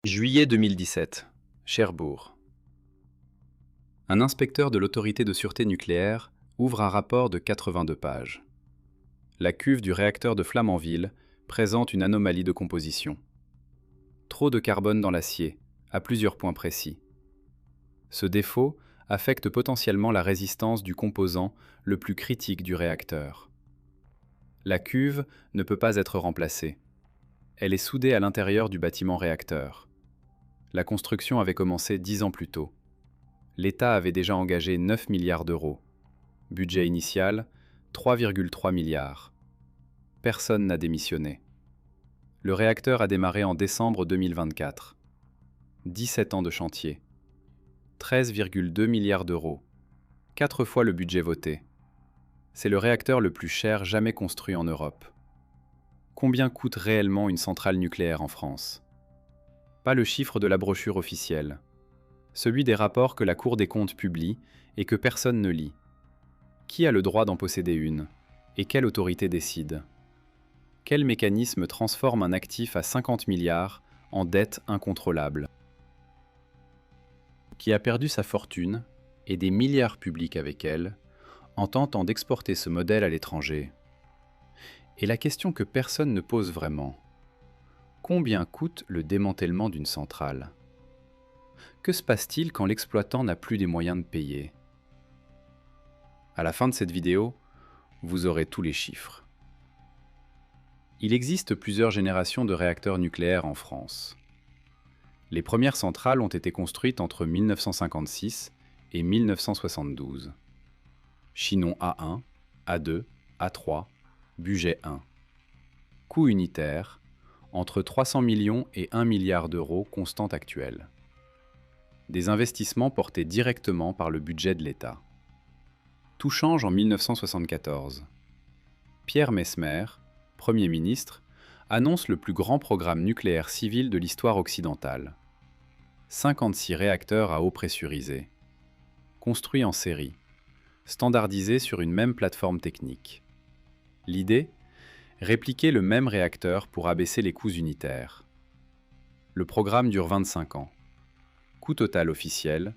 Juillet 2017, Cherbourg. Un inspecteur de l'autorité de sûreté nucléaire ouvre un rapport de 82 pages. La cuve du réacteur de Flamanville présente une anomalie de composition. Trop de carbone dans l'acier, à plusieurs points précis. Ce défaut affecte potentiellement la résistance du composant le plus critique du réacteur. La cuve ne peut pas être remplacée. Elle est soudée à l'intérieur du bâtiment réacteur. La construction avait commencé 10 ans plus tôt. L'État avait déjà engagé 9 milliards d'euros. Budget initial, 3,3 milliards. Personne n'a démissionné. Le réacteur a démarré en décembre 2024. 17 ans de chantier. 13,2 milliards d'euros. 4 fois le budget voté. C'est le réacteur le plus cher jamais construit en Europe. Combien coûte réellement une centrale nucléaire en France? Pas le chiffre de la brochure officielle. Celui des rapports que la Cour des comptes publie et que personne ne lit. Qui a le droit d'en posséder une? Et quelle autorité décide? Quel mécanisme transforme un actif à 50 milliards en dette incontrôlable? Qui a perdu sa fortune, et des milliards publics avec elle, en tentant d'exporter ce modèle à l'étranger. Et la question que personne ne pose vraiment: combien coûte le démantèlement d'une centrale? Que se passe-t-il quand l'exploitant n'a plus les moyens de payer? À la fin de cette vidéo, vous aurez tous les chiffres. Il existe plusieurs générations de réacteurs nucléaires en France. Les premières centrales ont été construites entre 1956 et 1972. Chinon A1, A2, A3, Bugey 1. Coût unitaire, entre 300 millions et 1 milliard d'euros constant actuel. Des investissements portés directement par le budget de l'État. Tout change en 1974. Pierre Messmer, Premier ministre, annonce le plus grand programme nucléaire civil de l'histoire occidentale. 56 réacteurs à eau pressurisée. Construits en série. Standardisés sur une même plateforme technique. L'idée? Répliquer le même réacteur pour abaisser les coûts unitaires. Le programme dure 25 ans. Coût total officiel,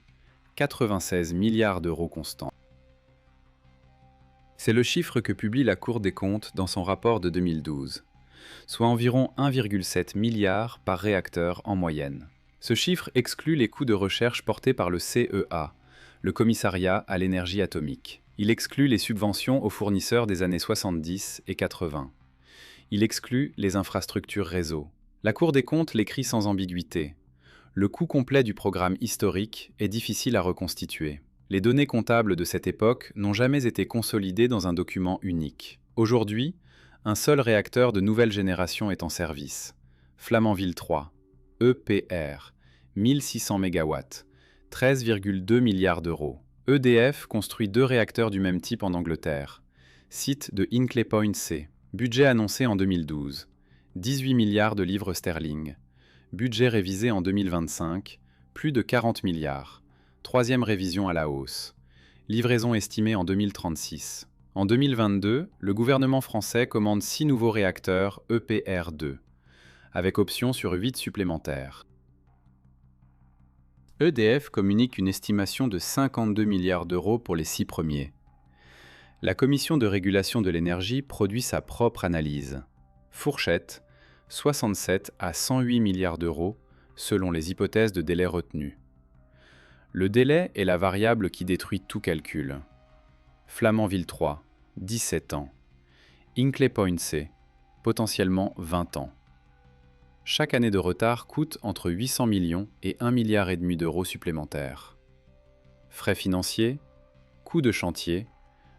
96 milliards d'euros constants. C'est le chiffre que publie la Cour des comptes dans son rapport de 2012, soit environ 1,7 milliard par réacteur en moyenne. Ce chiffre exclut les coûts de recherche portés par le CEA, le Commissariat à l'énergie atomique. Il exclut les subventions aux fournisseurs des années 70 et 80. Il exclut les infrastructures réseau. La Cour des comptes l'écrit sans ambiguïté. Le coût complet du programme historique est difficile à reconstituer. Les données comptables de cette époque n'ont jamais été consolidées dans un document unique. Aujourd'hui, un seul réacteur de nouvelle génération est en service. Flamanville 3, EPR, 1600 MW, 13,2 milliards d'euros. EDF construit 2 réacteurs du même type en Angleterre. Site de Hinkley Point C. Budget annoncé en 2012. 18 milliards de livres sterling. Budget révisé en 2025. Plus de 40 milliards. Troisième révision à la hausse. Livraison estimée en 2036. En 2022, le gouvernement français commande 6 nouveaux réacteurs EPR2, avec option sur 8 supplémentaires. EDF communique une estimation de 52 milliards d'euros pour les 6 premiers. La Commission de régulation de l'énergie produit sa propre analyse. Fourchette, 67 à 108 milliards d'euros, selon les hypothèses de délai retenues. Le délai est la variable qui détruit tout calcul. Flamanville 3, 17 ans. Hinkley Point C, potentiellement 20 ans. Chaque année de retard coûte entre 800 millions et 1,5 milliard d'euros supplémentaires. Frais financiers, coûts de chantier,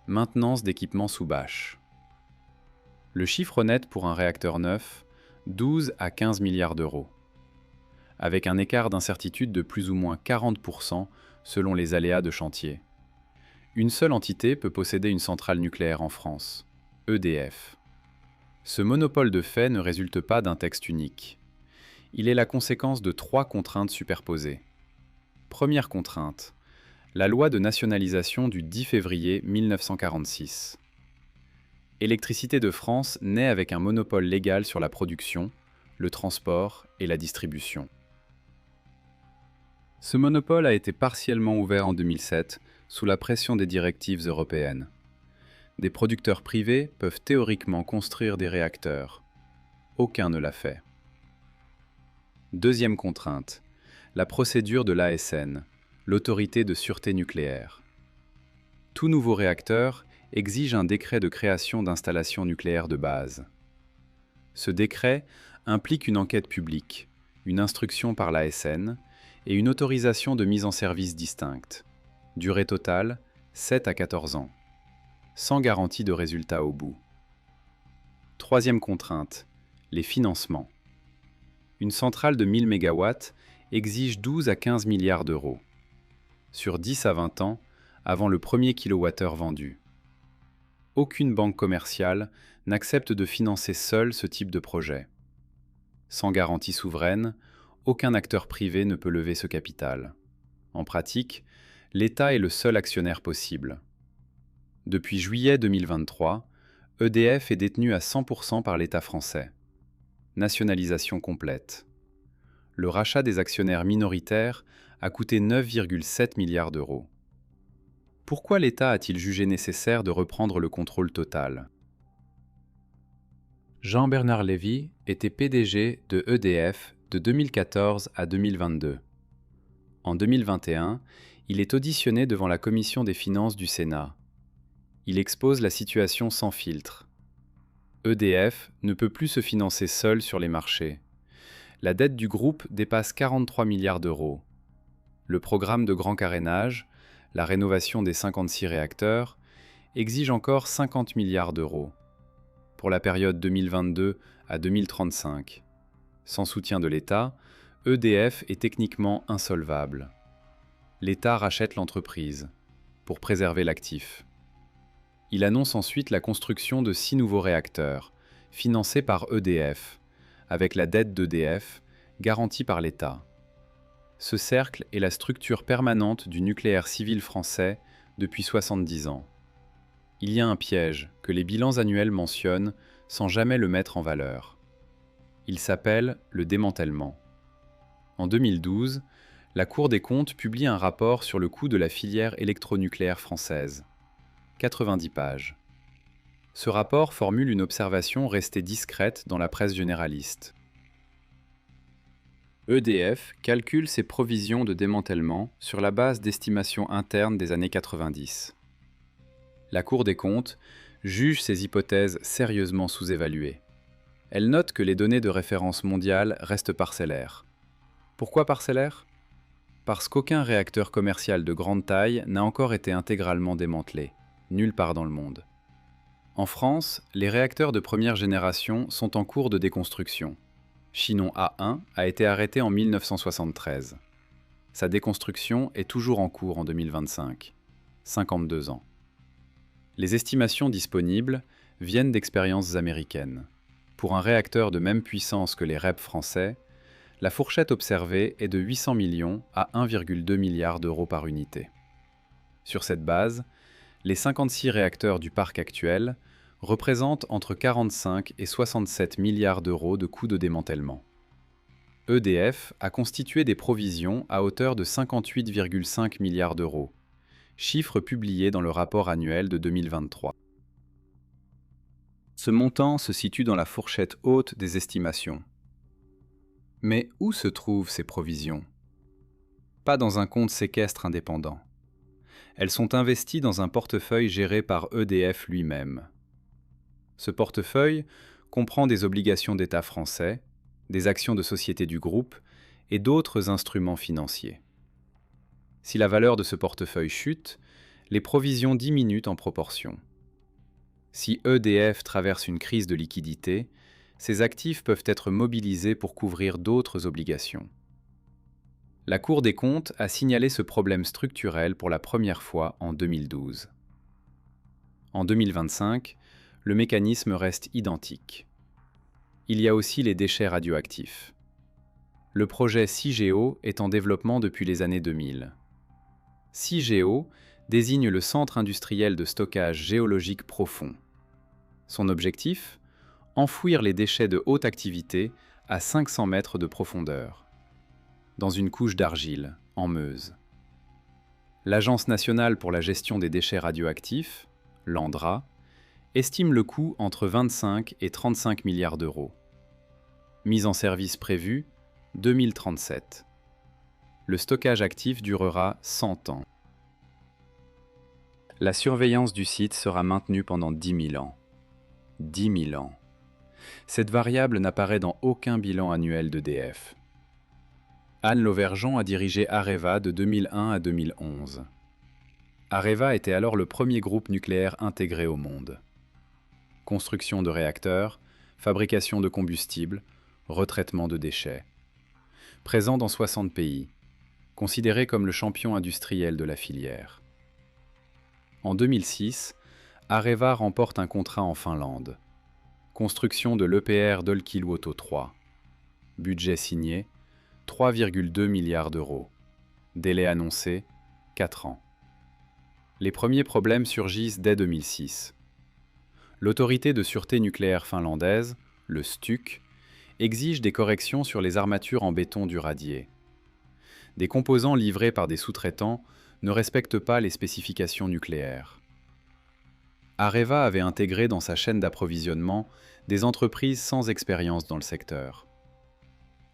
maintenance d'équipements sous bâche. Le chiffre net pour un réacteur neuf, 12 à 15 milliards d'euros. Avec un écart d'incertitude de plus ou moins 40% selon les aléas de chantier. Une seule entité peut posséder une centrale nucléaire en France, EDF. Ce monopole de fait ne résulte pas d'un texte unique. Il est la conséquence de 3 contraintes superposées. Première contrainte, la loi de nationalisation du 10 février 1946. Électricité de France naît avec un monopole légal sur la production, le transport et la distribution. Ce monopole a été partiellement ouvert en 2007 sous la pression des directives européennes. Des producteurs privés peuvent théoriquement construire des réacteurs. Aucun ne l'a fait. Deuxième contrainte, la procédure de l'ASN, l'autorité de sûreté nucléaire. Tout nouveau réacteur exige un décret de création d'installation nucléaire de base. Ce décret implique une enquête publique, une instruction par l'ASN et une autorisation de mise en service distincte. Durée totale, 7 à 14 ans, sans garantie de résultat au bout. Troisième contrainte, les financements. Une centrale de 1000 MW exige 12 à 15 milliards d'euros, sur 10 à 20 ans avant le premier kilowattheure vendu. Aucune banque commerciale n'accepte de financer seule ce type de projet. Sans garantie souveraine, aucun acteur privé ne peut lever ce capital. En pratique, l'État est le seul actionnaire possible. Depuis juillet 2023, EDF est détenu à 100% par l'État français. Nationalisation complète. Le rachat des actionnaires minoritaires a coûté 9,7 milliards d'euros. Pourquoi l'État a-t-il jugé nécessaire de reprendre le contrôle total? Jean-Bernard Lévy était PDG de EDF de 2014 à 2022. En 2021, il est auditionné devant la Commission des finances du Sénat. Il expose la situation sans filtre. EDF ne peut plus se financer seul sur les marchés. La dette du groupe dépasse 43 milliards d'euros. Le programme de grand carénage, la rénovation des 56 réacteurs, exige encore 50 milliards d'euros. Pour la période 2022 à 2035. Sans soutien de l'État, EDF est techniquement insolvable. L'État rachète l'entreprise pour préserver l'actif. Il annonce ensuite la construction de 6 nouveaux réacteurs, financés par EDF, avec la dette d'EDF, garantie par l'État. Ce cercle est la structure permanente du nucléaire civil français depuis 70 ans. Il y a un piège que les bilans annuels mentionnent sans jamais le mettre en valeur. Il s'appelle le démantèlement. En 2012, la Cour des comptes publie un rapport sur le coût de la filière électronucléaire française. 90 pages. Ce rapport formule une observation restée discrète dans la presse généraliste. EDF calcule ses provisions de démantèlement sur la base d'estimations internes des années 90. La Cour des comptes juge ces hypothèses sérieusement sous-évaluées. Elle note que les données de référence mondiale restent parcellaires. Pourquoi parcellaires? Parce qu'aucun réacteur commercial de grande taille n'a encore été intégralement démantelé, nulle part dans le monde. En France, les réacteurs de première génération sont en cours de déconstruction. Chinon A1 a été arrêté en 1973. Sa déconstruction est toujours en cours en 2025, 52 ans. Les estimations disponibles viennent d'expériences américaines. Pour un réacteur de même puissance que les REP français, la fourchette observée est de 800 millions à 1,2 milliard d'euros par unité. Sur cette base, les 56 réacteurs du parc actuel représentent entre 45 et 67 milliards d'euros de coûts de démantèlement. EDF a constitué des provisions à hauteur de 58,5 milliards d'euros, chiffre publié dans le rapport annuel de 2023. Ce montant se situe dans la fourchette haute des estimations. Mais où se trouvent ces provisions? Pas dans un compte séquestre indépendant. Elles sont investies dans un portefeuille géré par EDF lui-même. Ce portefeuille comprend des obligations d'État français, des actions de société du groupe et d'autres instruments financiers. Si la valeur de ce portefeuille chute, les provisions diminuent en proportion. Si EDF traverse une crise de liquidité, ces actifs peuvent être mobilisés pour couvrir d'autres obligations. La Cour des comptes a signalé ce problème structurel pour la première fois en 2012. En 2025, le mécanisme reste identique. Il y a aussi les déchets radioactifs. Le projet CIGEO est en développement depuis les années 2000. CIGEO désigne le Centre industriel de stockage géologique profond. Son objectif? Enfouir les déchets de haute activité à 500 mètres de profondeur. dans une couche d'argile, en Meuse. L'Agence nationale pour la gestion des déchets radioactifs, l'ANDRA, estime le coût entre 25 et 35 milliards d'euros. Mise en service prévue, 2037. Le stockage actif durera 100 ans. La surveillance du site sera maintenue pendant 10 000 ans. 10 000 ans. Cette variable n'apparaît dans aucun bilan annuel d'EDF. Anne Lauvergeon a dirigé Areva de 2001 à 2011. Areva était alors le premier groupe nucléaire intégré au monde. Construction de réacteurs, fabrication de combustible, retraitement de déchets. Présent dans 60 pays, considéré comme le champion industriel de la filière. En 2006, Areva remporte un contrat en Finlande. Construction de l'EPR d'Olkiluoto 3. Budget signé, 3,2 milliards d'euros. Délai annoncé, 4 ans. Les premiers problèmes surgissent dès 2006. L'autorité de sûreté nucléaire finlandaise, le STUK, exige des corrections sur les armatures en béton du radier. Des composants livrés par des sous-traitants ne respectent pas les spécifications nucléaires. Areva avait intégré dans sa chaîne d'approvisionnement des entreprises sans expérience dans le secteur.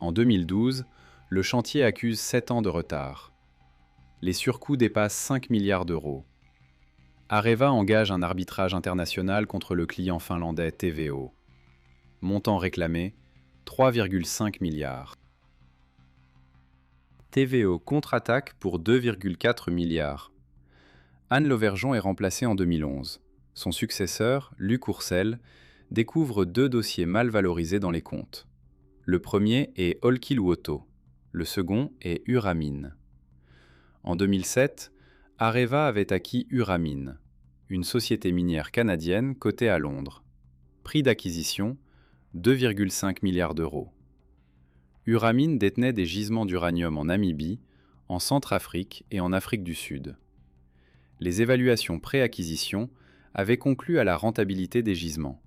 En 2012, le chantier accuse 7 ans de retard. Les surcoûts dépassent 5 milliards d'euros. Areva engage un arbitrage international contre le client finlandais TVO. Montant réclamé, 3,5 milliards. TVO contre-attaque pour 2,4 milliards. Anne Lauvergeon est remplacée en 2011. Son successeur, Luc Courcel, découvre 2 dossiers mal valorisés dans les comptes. Le premier est Olkiluoto, le second est Uramine. En 2007, Areva avait acquis Uramine, une société minière canadienne cotée à Londres. Prix d'acquisition, 2,5 milliards d'euros. Uramine détenait des gisements d'uranium en Namibie, en Centrafrique et en Afrique du Sud. Les évaluations pré-acquisition avaient conclu à la rentabilité des gisements.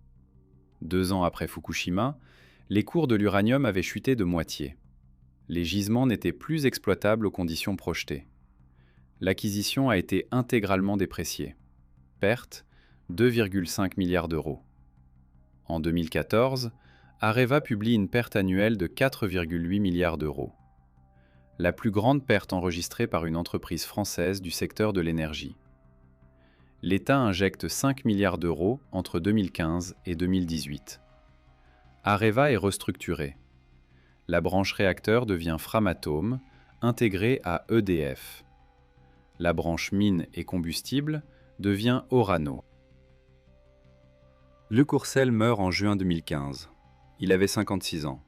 2 ans après Fukushima, les cours de l'uranium avaient chuté de moitié. Les gisements n'étaient plus exploitables aux conditions projetées. L'acquisition a été intégralement dépréciée. Perte, 2,5 milliards d'euros. En 2014, Areva publie une perte annuelle de 4,8 milliards d'euros. La plus grande perte enregistrée par une entreprise française du secteur de l'énergie. L'État injecte 5 milliards d'euros entre 2015 et 2018. Areva est restructurée. La branche réacteur devient Framatome, intégrée à EDF. La branche mine et combustible devient Orano. Luc Courcel meurt en juin 2015. Il avait 56 ans.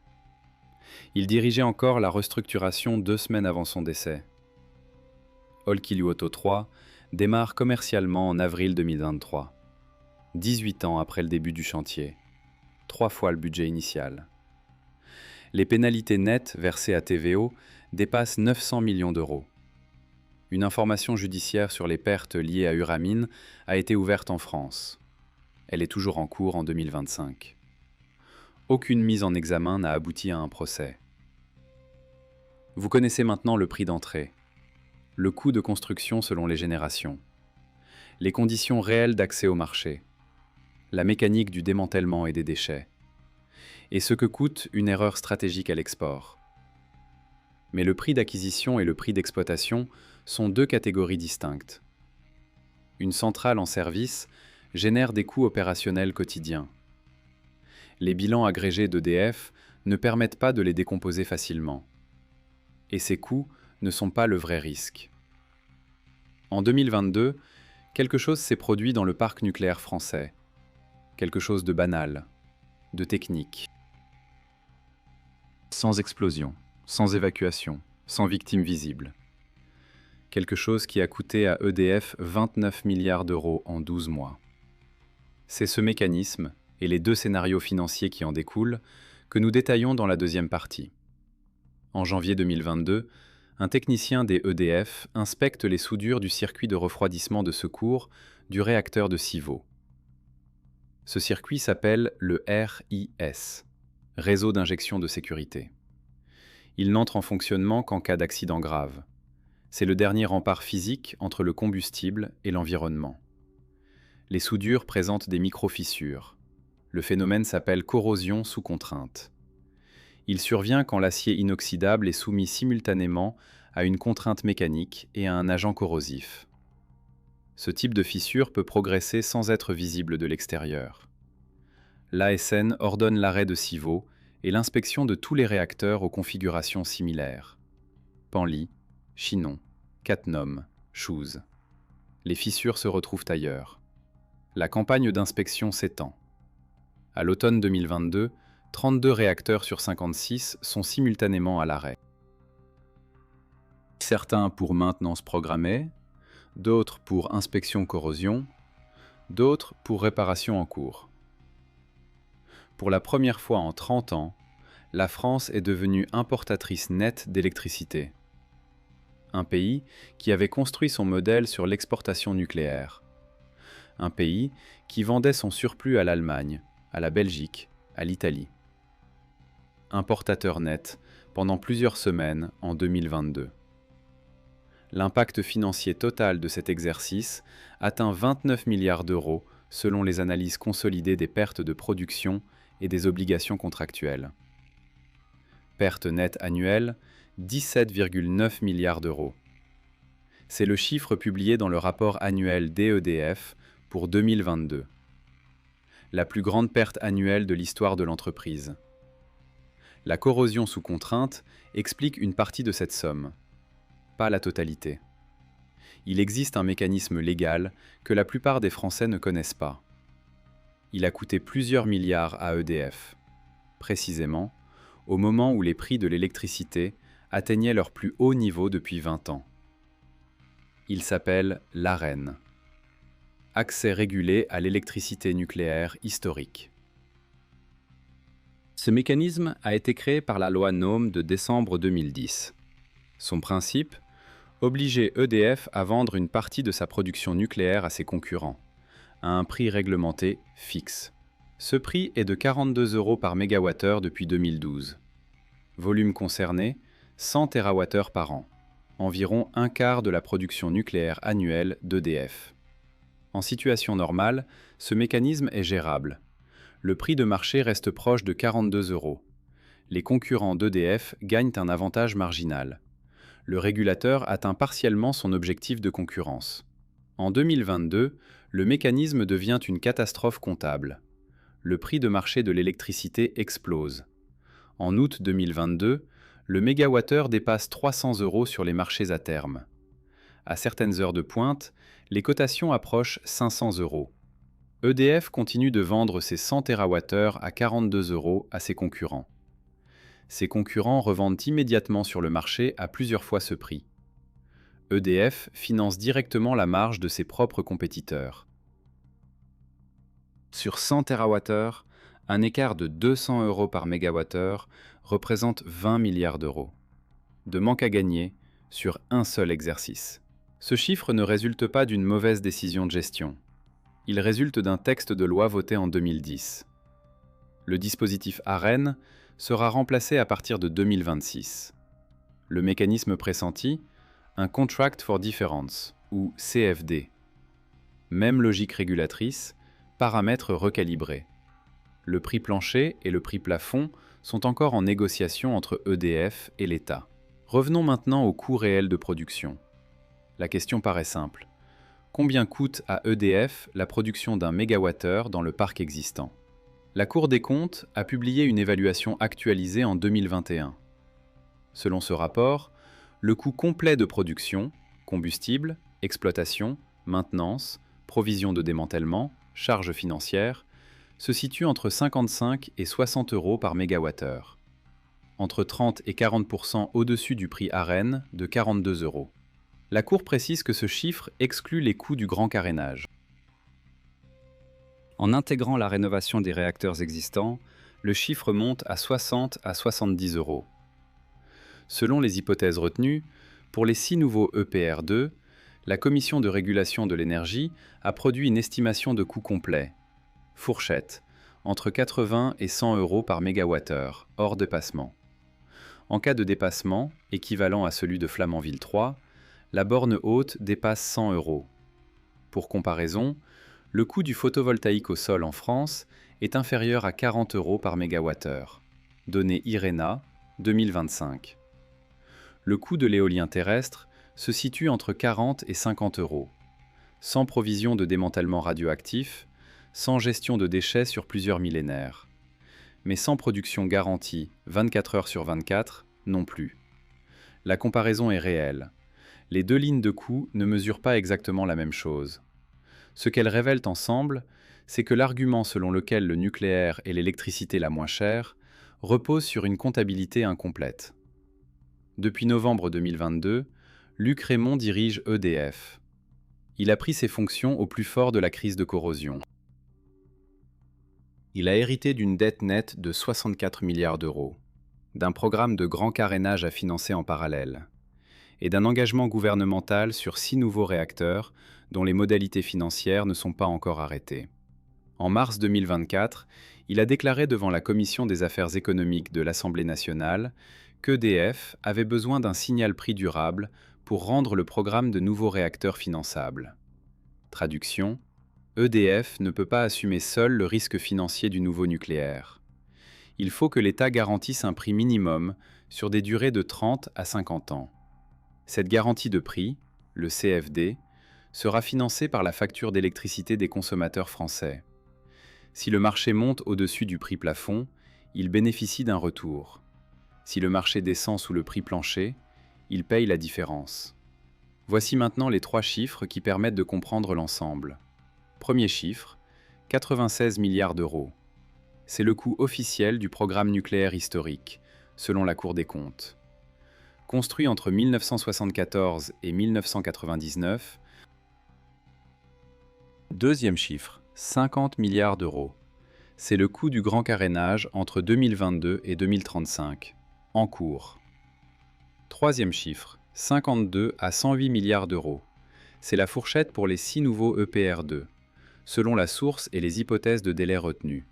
Il dirigeait encore la restructuration 2 semaines avant son décès. Olkiluoto 3 démarre commercialement en avril 2023, 18 ans après le début du chantier, 3 fois le budget initial. Les pénalités nettes versées à TVO dépassent 900 millions d'euros. Une information judiciaire sur les pertes liées à Uramine a été ouverte en France. Elle est toujours en cours en 2025. Aucune mise en examen n'a abouti à un procès. Vous connaissez maintenant le prix d'entrée, le coût de construction selon les générations, les conditions réelles d'accès au marché, la mécanique du démantèlement et des déchets, et ce que coûte une erreur stratégique à l'export. Mais le prix d'acquisition et le prix d'exploitation sont 2 catégories distinctes. Une centrale en service génère des coûts opérationnels quotidiens. Les bilans agrégés d'EDF ne permettent pas de les décomposer facilement. Et ces coûts ne sont pas le vrai risque. En 2022, quelque chose s'est produit dans le parc nucléaire français. Quelque chose de banal, de technique. Sans explosion, sans évacuation, sans victime visible. Quelque chose qui a coûté à EDF 29 milliards d'euros en 12 mois. C'est ce mécanisme, et les 2 scénarios financiers qui en découlent, que nous détaillons dans la deuxième partie. En janvier 2022, un technicien des EDF inspecte les soudures du circuit de refroidissement de secours du réacteur de Civaux. Ce circuit s'appelle le RIS, Réseau d'injection de sécurité. Il n'entre en fonctionnement qu'en cas d'accident grave. C'est le dernier rempart physique entre le combustible et l'environnement. Les soudures présentent des micro-fissures. Le phénomène s'appelle corrosion sous contrainte. Il survient quand l'acier inoxydable est soumis simultanément à une contrainte mécanique et à un agent corrosif. Ce type de fissure peut progresser sans être visible de l'extérieur. L'ASN ordonne l'arrêt de Civaux et l'inspection de tous les réacteurs aux configurations similaires. Penly, Chinon, Cattenom, Chooz. Les fissures se retrouvent ailleurs. La campagne d'inspection s'étend. À l'automne 2022, 32 réacteurs sur 56 sont simultanément à l'arrêt. Certains pour maintenance programmée, d'autres pour inspection corrosion, d'autres pour réparation en cours. Pour la première fois en 30 ans, la France est devenue importatrice nette d'électricité. Un pays qui avait construit son modèle sur l'exportation nucléaire. Un pays qui vendait son surplus à l'Allemagne, à la Belgique, à l'Italie. Importateur net pendant plusieurs semaines en 2022. L'impact financier total de cet exercice atteint 29 milliards d'euros selon les analyses consolidées des pertes de production et des obligations contractuelles. Perte nette annuelle, 17,9 milliards d'euros. C'est le chiffre publié dans le rapport annuel d'EDF pour 2022. La plus grande perte annuelle de l'histoire de l'entreprise. La corrosion sous contrainte explique une partie de cette somme, pas la totalité. Il existe un mécanisme légal que la plupart des Français ne connaissent pas. Il a coûté plusieurs milliards à EDF, précisément au moment où les prix de l'électricité atteignaient leur plus haut niveau depuis 20 ans. Il s'appelle l'AREN, accès régulé à l'électricité nucléaire historique. Ce mécanisme a été créé par la loi NOM de décembre 2010. Son principe, obliger EDF à vendre une partie de sa production nucléaire à ses concurrents, à un prix réglementé fixe. Ce prix est de 42 € par mégawattheure depuis 2012. Volume concerné, 100 TWh par an, environ un quart de la production nucléaire annuelle d'EDF. En situation normale, ce mécanisme est gérable. Le prix de marché reste proche de 42 €. Les concurrents d'EDF gagnent un avantage marginal. Le régulateur atteint partiellement son objectif de concurrence. En 2022, le mécanisme devient une catastrophe comptable. Le prix de marché de l'électricité explose. En août 2022, le mégawattheure dépasse 300 € sur les marchés à terme. À certaines heures de pointe, les cotations approchent 500 €. EDF continue de vendre ses 100 TWh à 42 € à ses concurrents. Ses concurrents revendent immédiatement sur le marché à plusieurs fois ce prix. EDF finance directement la marge de ses propres compétiteurs. Sur 100 TWh, un écart de 200 € par mégawattheure représente 20 milliards d'euros. De manque à gagner sur un seul exercice. Ce chiffre ne résulte pas d'une mauvaise décision de gestion. Il résulte d'un texte de loi voté en 2010. Le dispositif AREN sera remplacé à partir de 2026. Le mécanisme pressenti, un Contract for Difference, ou CFD. Même logique régulatrice, paramètres recalibrés. Le prix plancher et le prix plafond sont encore en négociation entre EDF et l'État. Revenons maintenant au coût réel de production. La question paraît simple. Combien coûte à EDF la production d'un mégawattheure dans le parc existant? La Cour des comptes a publié une évaluation actualisée en 2021. Selon ce rapport, le coût complet de production, combustible, exploitation, maintenance, provision de démantèlement, charges financières, se situe entre 55 et 60 € par mégawattheure. Entre 30 et 40% au-dessus du prix AREN de 42 €. La Cour précise que ce chiffre exclut les coûts du grand carénage. En intégrant la rénovation des réacteurs existants, le chiffre monte à 60 à 70 €. Selon les hypothèses retenues, pour les 6 nouveaux EPR2, la Commission de régulation de l'énergie a produit une estimation de coût complet. Fourchette, entre 80 et 100 € par mégawattheure, hors dépassement. En cas de dépassement, équivalent à celui de Flamanville 3, la borne haute dépasse 100 €. Pour comparaison, le coût du photovoltaïque au sol en France est inférieur à 40 € par mégawattheure. Données IRENA 2025. Le coût de l'éolien terrestre se situe entre 40 et 50 €, sans provision de démantèlement radioactif, sans gestion de déchets sur plusieurs millénaires. Mais sans production garantie 24 heures sur 24 non plus. La comparaison est réelle. Les deux lignes de coût ne mesurent pas exactement la même chose. Ce qu'elles révèlent ensemble, c'est que l'argument selon lequel le nucléaire est l'électricité la moins chère repose sur une comptabilité incomplète. Depuis novembre 2022, Luc Rémont dirige EDF. Il a pris ses fonctions au plus fort de la crise de corrosion. Il a hérité d'une dette nette de 64 milliards d'euros, d'un programme de grand carénage à financer en parallèle, et d'un engagement gouvernemental sur 6 nouveaux réacteurs dont les modalités financières ne sont pas encore arrêtées. En mars 2024, il a déclaré devant la Commission des affaires économiques de l'Assemblée nationale qu'EDF avait besoin d'un signal prix durable pour rendre le programme de nouveaux réacteurs finançable. Traduction: EDF ne peut pas assumer seul le risque financier du nouveau nucléaire. Il faut que l'État garantisse un prix minimum sur des durées de 30 à 50 ans. Cette garantie de prix, le CFD, sera financée par la facture d'électricité des consommateurs français. Si le marché monte au-dessus du prix plafond, il bénéficie d'un retour. Si le marché descend sous le prix plancher, il paye la différence. Voici maintenant les 3 chiffres qui permettent de comprendre l'ensemble. Premier chiffre, 96 milliards d'euros. C'est le coût officiel du programme nucléaire historique, selon la Cour des comptes. Construit entre 1974 et 1999. Deuxième chiffre, 50 milliards d'euros. C'est le coût du grand carénage entre 2022 et 2035, en cours. Troisième chiffre, 52 à 108 milliards d'euros. C'est la fourchette pour les 6 nouveaux EPR2, selon la source et les hypothèses de délai retenues.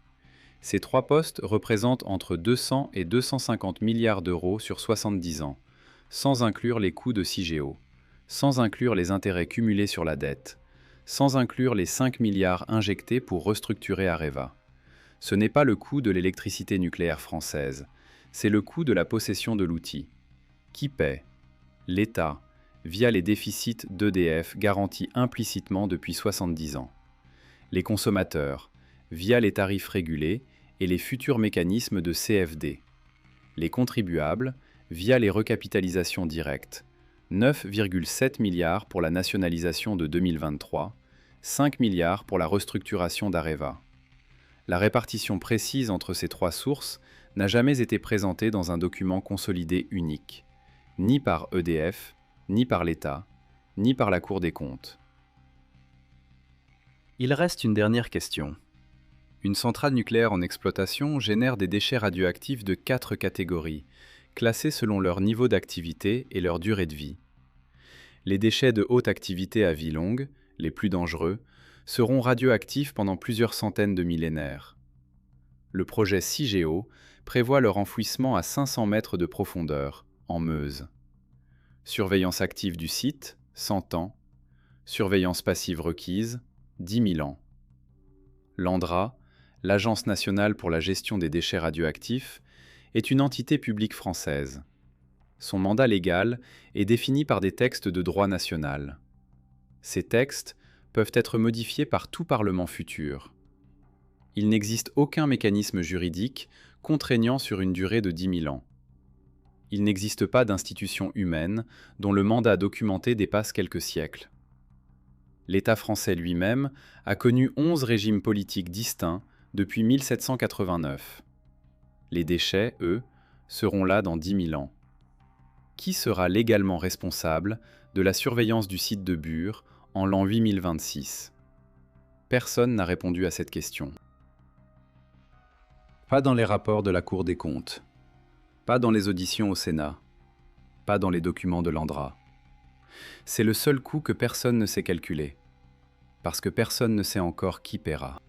Ces 3 postes représentent entre 200 et 250 milliards d'euros sur 70 ans, sans inclure les coûts de CIGEO, sans inclure les intérêts cumulés sur la dette, sans inclure les 5 milliards injectés pour restructurer Areva. Ce n'est pas le coût de l'électricité nucléaire française, c'est le coût de la possession de l'outil. Qui paie? L'État, via les déficits d'EDF garantis implicitement depuis 70 ans. Les consommateurs, via les tarifs régulés et les futurs mécanismes de CFD. Les contribuables, via les recapitalisations directes. 9,7 milliards pour la nationalisation de 2023, 5 milliards pour la restructuration d'Areva. La répartition précise entre ces 3 sources n'a jamais été présentée dans un document consolidé unique, ni par EDF, ni par l'État, ni par la Cour des comptes. Il reste une dernière question. Une centrale nucléaire en exploitation génère des déchets radioactifs de 4 catégories, classés selon leur niveau d'activité et leur durée de vie. Les déchets de haute activité à vie longue, les plus dangereux, seront radioactifs pendant plusieurs centaines de millénaires. Le projet CIGEO prévoit leur enfouissement à 500 mètres de profondeur, en Meuse. Surveillance active du site, 100 ans. Surveillance passive requise, 10 000 ans. L'ANDRA, l'Agence nationale pour la gestion des déchets radioactifs, est une entité publique française. Son mandat légal est défini par des textes de droit national. Ces textes peuvent être modifiés par tout Parlement futur. Il n'existe aucun mécanisme juridique contraignant sur une durée de 10 000 ans. Il n'existe pas d'institution humaine dont le mandat documenté dépasse quelques siècles. L'État français lui-même a connu 11 régimes politiques distincts depuis 1789. Les déchets, eux, seront là dans 10 000 ans. Qui sera légalement responsable de la surveillance du site de Bure en l'an 8026? Personne n'a répondu à cette question. Pas dans les rapports de la Cour des comptes, pas dans les auditions au Sénat, pas dans les documents de l'ANDRA. C'est le seul coût que personne ne sait calculer, parce que personne ne sait encore qui paiera.